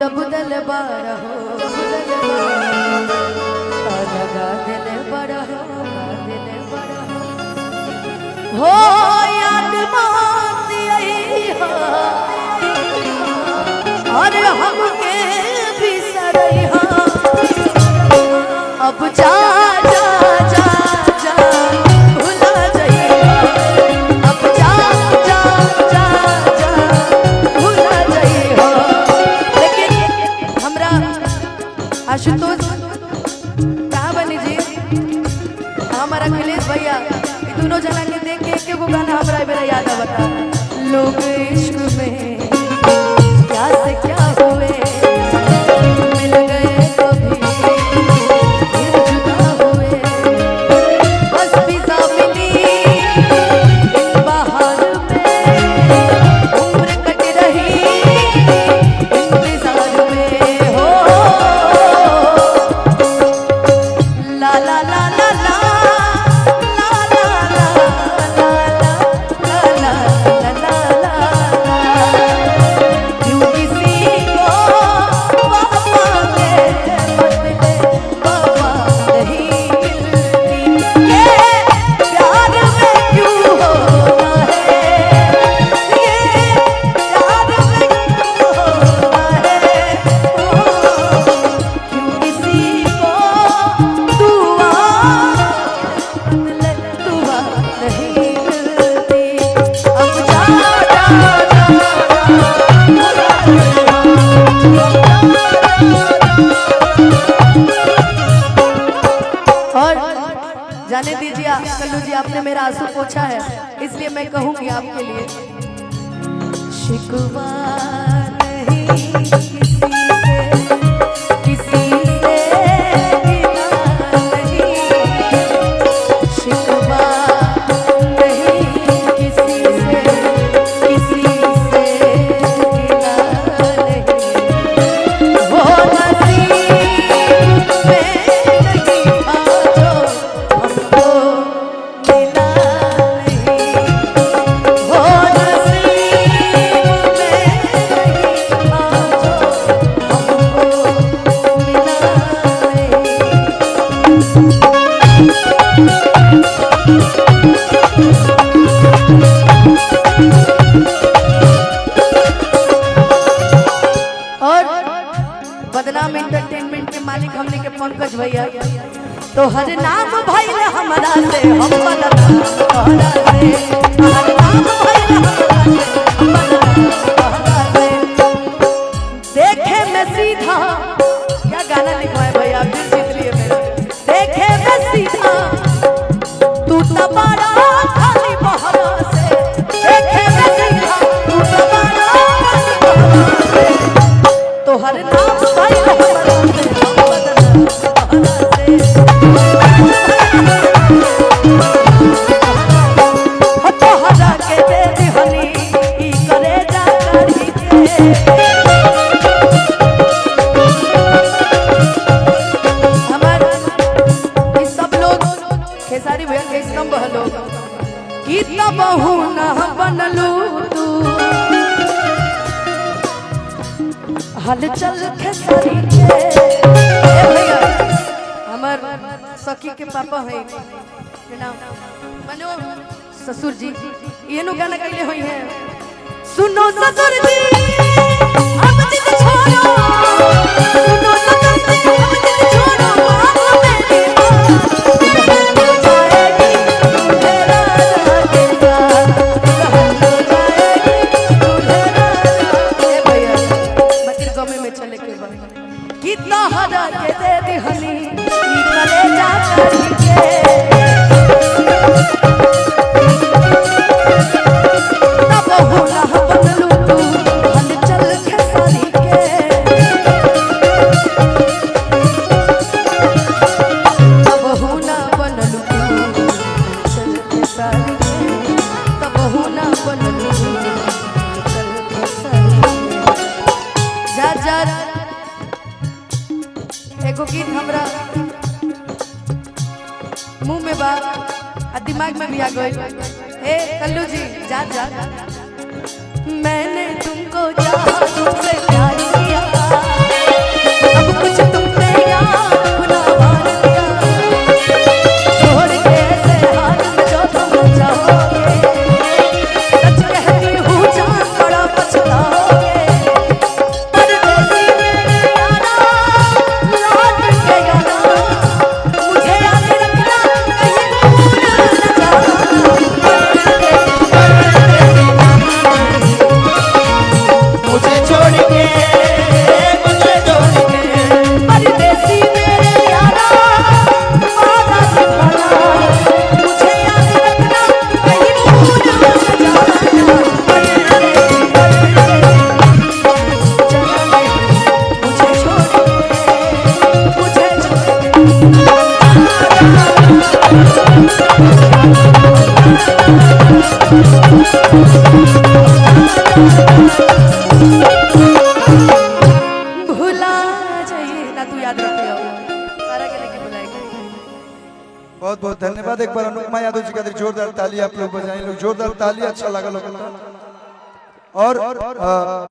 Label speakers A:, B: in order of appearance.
A: जब दिल बड़ा हो लगा दिल बड़ा हो याद मानती और हमके भी सरैहा अब जा जा जा जा भुला जाइए अब जा जा जा जा भुला जाइए लेकिन हमरा आशुतोष कहाँ बनी जी हमारा अखिलेश भैया दोनों जना के देख के एक गाना हमरा मेरा याद आवता लोग इश्क में क्या से क्या हुए मिल गए कभी फिर जुदा हुए बस फिजा मिली इन बहार में उम्र कट रही इंतजार में हो ला ला ला ला ला जाने दीजिए कल्लू जी आपने मेरा आंसू पोंछा है इसलिए मैं कहूंगी आपके लिए शिकवा नहीं किसी से गिला नहीं शिकवा नहीं किसी से गिला नहीं वो नसीब में नहीं था जो हमको मिला नहीं वो नसीब में नहीं था जो हमको मिला और बदनाम एंटरटेनमेंट के मालिक हमने के पंकज भैया तो हर नाम भइल हमरा से हम बदनाम तोहरा से हर नाम भइल हमरा से हम बदनाम तोहरा से देखे में सीधा क्या गाना लिखा है भैया फिर जीत लिए मेरा देखे में सीधा तू तो बड़ा खाली बहरा से देखे में सीधा तू तो बड़ा खाली बहरा से तो हर नाम भइल हमरा से हम बदनाम तोहरा से हो तोहरा के दे दिहनी ई करे जा करी के हमार ई सब लोग खेसारी भैया के स्तंभ हलो कि तब बहु न बनलू तू हलचल खेसारी के ए भैया हमार सखी के पापा है के नाम मनो ससुर जी ये नो गाना कइले होई है सुनो ससुर जी अब जिद छोड़ो सुनो ससुर जी अब जिद छोड़ो मांगो मेरी बात हो जाएगी दूल्हे राजा के साथ हो जाएगी दूल्हे राजा ए भैया मतिर गमे में चले के बाद कितना हरा के दे दिहनी ई करे जा करी के तब बहु ना बनलू तू हलचल खेसारी के तब बहु ना बनलू तू हलचल खेसारी के तब बहु ना बनलू तू हलचल खेसारी के जा जा एगो गीत हमरा मुंह में बा आ दिमाग में भी आ गई ए कल्लू जी जा जा मैंने तुमको चाहा तुमसे प्यार किया
B: बहुत बहुत धन्यवाद। एक बार अनुपमा यादव जी का जोरदार ताली आप लोग बजाएं, लोग जोरदार ताली, अच्छा लगा लोग। और